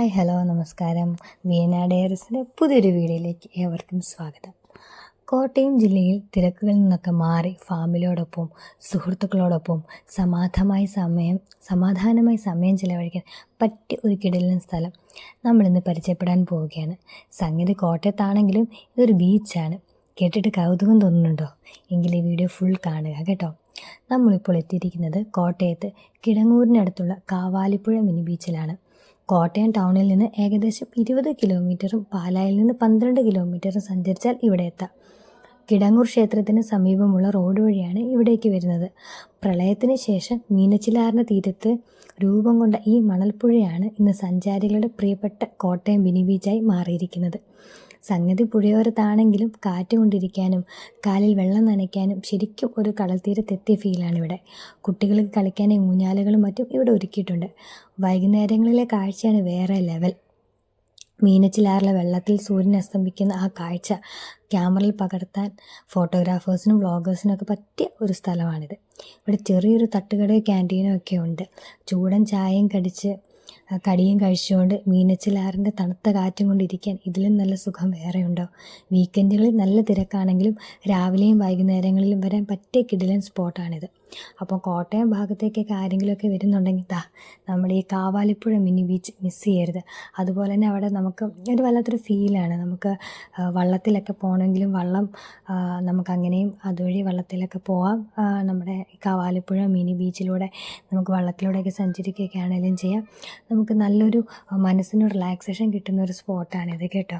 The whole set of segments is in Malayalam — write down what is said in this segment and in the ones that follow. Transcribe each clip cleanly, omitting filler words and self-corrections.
ഹായ് ഹലോ നമസ്കാരം. വിയന്ന ഡയറീസിൻ്റെ പുതിയൊരു വീഡിയോയിലേക്ക് ഏവർക്കും സ്വാഗതം. കോട്ടയം ജില്ലയിൽ തിരക്കുകളിൽ നിന്നൊക്കെ മാറി ഫാമിലിയോടൊപ്പം സുഹൃത്തുക്കളോടൊപ്പം സമാധാനമായി സമയം ചിലവഴിക്കാൻ പറ്റിയ ഒരു കിടിലൻ സ്ഥലം നമ്മളിന്ന് പരിചയപ്പെടാൻ പോവുകയാണ്. സംഗതി കോട്ടയത്താണെങ്കിലും ഇതൊരു ബീച്ചാണ്. കേട്ടിട്ട് കൗതുകം തോന്നുന്നുണ്ടോ? എങ്കിൽ ഈ വീഡിയോ ഫുൾ കാണുക കേട്ടോ. നമ്മളിപ്പോൾ എത്തിയിരിക്കുന്നത് കോട്ടയത്ത് കിടങ്ങൂരിനടുത്തുള്ള കാവാലിപ്പുഴ മിനി ബീച്ചിലാണ്. കോട്ടയം ടൗണിൽ നിന്ന് ഏകദേശം 20 കിലോമീറ്ററും പാലായിൽ നിന്ന് 12 കിലോമീറ്ററും സഞ്ചരിച്ചാൽ ഇവിടെ എത്താം. കിടങ്ങൂർ ക്ഷേത്രത്തിന് സമീപമുള്ള റോഡ് വഴിയാണ് ഇവിടേക്ക് വരുന്നത്. പ്രളയത്തിന് ശേഷം മീനച്ചിലാറിൻ്റെ തീരത്ത് രൂപം കൊണ്ട ഈ മണൽപ്പുഴയാണ് ഇന്ന് സഞ്ചാരികളുടെ പ്രിയപ്പെട്ട കോട്ടയം മിനി ബീച്ചായി മാറിയിരിക്കുന്നത്. സംഗതി പുഴയോരത്താണെങ്കിലും കാറ്റ് കൊണ്ടിരിക്കാനും കാലിൽ വെള്ളം നനയ്ക്കാനും ശരിക്കും ഒരു കടൽ തീരത്തെത്തിയ ഫീലാണ് ഇവിടെ. കുട്ടികൾക്ക് കളിക്കാനും ഊഞ്ഞാലുകളും മറ്റും ഇവിടെ ഒരുക്കിയിട്ടുണ്ട്. വൈകുന്നേരങ്ങളിലെ കാഴ്ചയാണ് വേറെ ലെവൽ. മീനച്ചിലാറിലെ വെള്ളത്തിൽ സൂര്യൻ അസ്തമിക്കുന്ന ആ കാഴ്ച ക്യാമറയിൽ പകർത്താൻ ഫോട്ടോഗ്രാഫേഴ്സിനും വ്ളോഗേഴ്സിനും ഒക്കെ പറ്റിയ ഒരു സ്ഥലമാണിത്. ഇവിടെ ചെറിയൊരു തട്ടുകടയോ ക്യാൻറ്റീനോ ഒക്കെ ഉണ്ട്. ചൂടൻ ചായയും കടിയും കഴിച്ചുകൊണ്ട് മീനച്ചിലാറിൻ്റെ തണുത്ത കാറ്റും കൊണ്ടിരിക്കാൻ ഇതിലും നല്ല സുഖം വേറെയുണ്ടോ? വീക്കെൻഡുകളിൽ നല്ല തിരക്കാണെങ്കിലും രാവിലെയും വൈകുന്നേരങ്ങളിലും വരാൻ പറ്റിയ കിടിലൻ സ്പോട്ടാണിത്. അപ്പോൾ കോട്ടയം ഭാഗത്തേക്കൊക്കെ ആരെങ്കിലുമൊക്കെ വരുന്നുണ്ടെങ്കിൽ നമ്മുടെ ഈ കാവാലിപ്പുഴ മിനി ബീച്ച് മിസ് ചെയ്യരുത്. അതുപോലെ തന്നെ അവിടെ നമുക്ക് ഒരു വല്ലാത്തൊരു ഫീലാണ്. നമുക്ക് വള്ളത്തിലൊക്കെ പോകണമെങ്കിലും നമുക്കങ്ങനെയും അതുവഴി വള്ളത്തിലൊക്കെ പോവാം. നമ്മുടെ കാവാലിപ്പുഴ മിനി ബീച്ചിലൂടെ നമുക്ക് വള്ളത്തിലൂടെയൊക്കെ സഞ്ചരിക്കുകയൊക്കെ ആണെങ്കിലും ചെയ്യാം. നമുക്ക് നല്ലൊരു മനസ്സിന് റിലാക്സേഷൻ കിട്ടുന്ന ഒരു സ്പോട്ടാണിത് കേട്ടോ.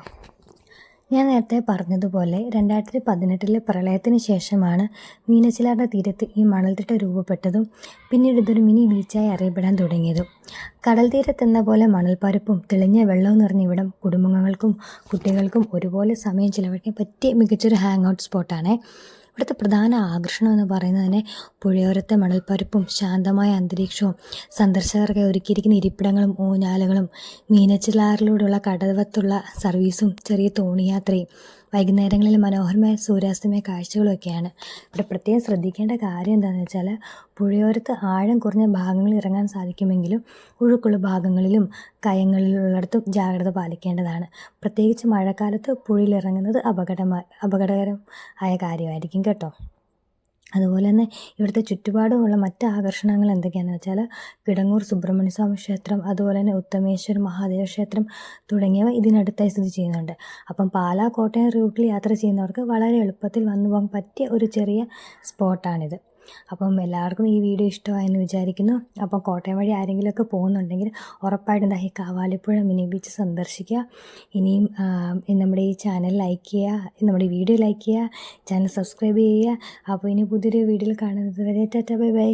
ഞാൻ നേരത്തെ പറഞ്ഞതുപോലെ 2018 പ്രളയത്തിന് ശേഷമാണ് മീനച്ചിലാറിൻ്റെ തീരത്ത് ഈ മണൽത്തിട്ട രൂപപ്പെട്ടതും പിന്നീട് ഇതൊരു മിനി ബീച്ചായി അറിയപ്പെടാൻ തുടങ്ങിയതും. കടൽ തീരത്തെന്ന പോലെ മണൽപ്പരപ്പും തെളിഞ്ഞ വെള്ളവും നിറഞ്ഞ ഇവിടം കുടുംബങ്ങൾക്കും കുട്ടികൾക്കും ഒരുപോലെ സമയം ചിലവഴിക്കാൻ പറ്റിയ മികച്ചൊരു ഹാങ് ഔട്ട് സ്പോട്ടാണ്. ഇവിടുത്തെ പ്രധാന ആകർഷണം എന്ന് പറയുന്നത് തന്നെ പുഴയോരത്തെ മണൽപ്പരപ്പും ശാന്തമായ അന്തരീക്ഷവും സന്ദർശകർക്കായി ഒരുക്കിയിരിക്കുന്ന ഇരിപ്പിടങ്ങളും ഊഞ്ഞാലുകളും മീനച്ചിലാറിലൂടെയുള്ള കടവത്തുള്ള സർവീസും ചെറിയ തോണിയാത്രയും വൈകുന്നേരങ്ങളിൽ മനോഹരമായ സൂര്യാസ്തമയ കാഴ്ചകളൊക്കെയാണ്. ഇവിടെ പ്രത്യേകം ശ്രദ്ധിക്കേണ്ട കാര്യം എന്താണെന്ന് വെച്ചാൽ പുഴയോരത്ത് ആഴം കുറഞ്ഞ ഭാഗങ്ങളിൽ ഇറങ്ങാൻ സാധിക്കുമെങ്കിലും ഒഴുക്കുള്ള ഭാഗങ്ങളിലും കയങ്ങളിലുള്ളിടത്തും ജാഗ്രത പാലിക്കേണ്ടതാണ്. പ്രത്യേകിച്ച് മഴക്കാലത്ത് പുഴയിൽ ഇറങ്ങുന്നത് അപകടകരമായ കാര്യമായിരിക്കും കേട്ടോ. അതുപോലെ തന്നെ ഇവിടുത്തെ ചുറ്റുപാടുമുള്ള മറ്റ് ആകർഷണങ്ങൾ എന്തൊക്കെയാണെന്ന് വെച്ചാൽ കിടങ്ങൂർ സുബ്രഹ്മണ്യ സ്വാമി ക്ഷേത്രം, അതുപോലെ തന്നെ ഉത്തമേശ്വർ മഹാദേവ ക്ഷേത്രം തുടങ്ങിയവ ഇതിനടുത്തായി സ്ഥിതി ചെയ്യുന്നുണ്ട്. അപ്പം പാലാ കോട്ടയം റൂട്ടിൽ യാത്ര ചെയ്യുന്നവർക്ക് വളരെ എളുപ്പത്തിൽ വന്നു പോകാൻ പറ്റിയ ഒരു ചെറിയ സ്പോട്ടാണിത്. അപ്പം എല്ലാവർക്കും ഈ വീഡിയോ ഇഷ്ടമായെന്ന് വിചാരിക്കുന്നു. അപ്പം കോട്ടയം വഴി ആരെങ്കിലുമൊക്കെ പോകുന്നുണ്ടെങ്കിൽ ഉറപ്പായിട്ടും ഈ കാവാലിപ്പുഴ മിനി ബീച്ച് സന്ദർശിക്കുക. ഇനിയും നമ്മുടെ ഈ ചാനൽ ലൈക്ക് ചെയ്യുക, നമ്മുടെ വീഡിയോ ലൈക്ക് ചെയ്യുക, ചാനൽ സബ്സ്ക്രൈബ് ചെയ്യുക. അപ്പോൾ ഇനി പുതിയൊരു വീഡിയോയിൽ കാണുന്നത് വരെ ടാറ്റാ ബൈ ബൈ.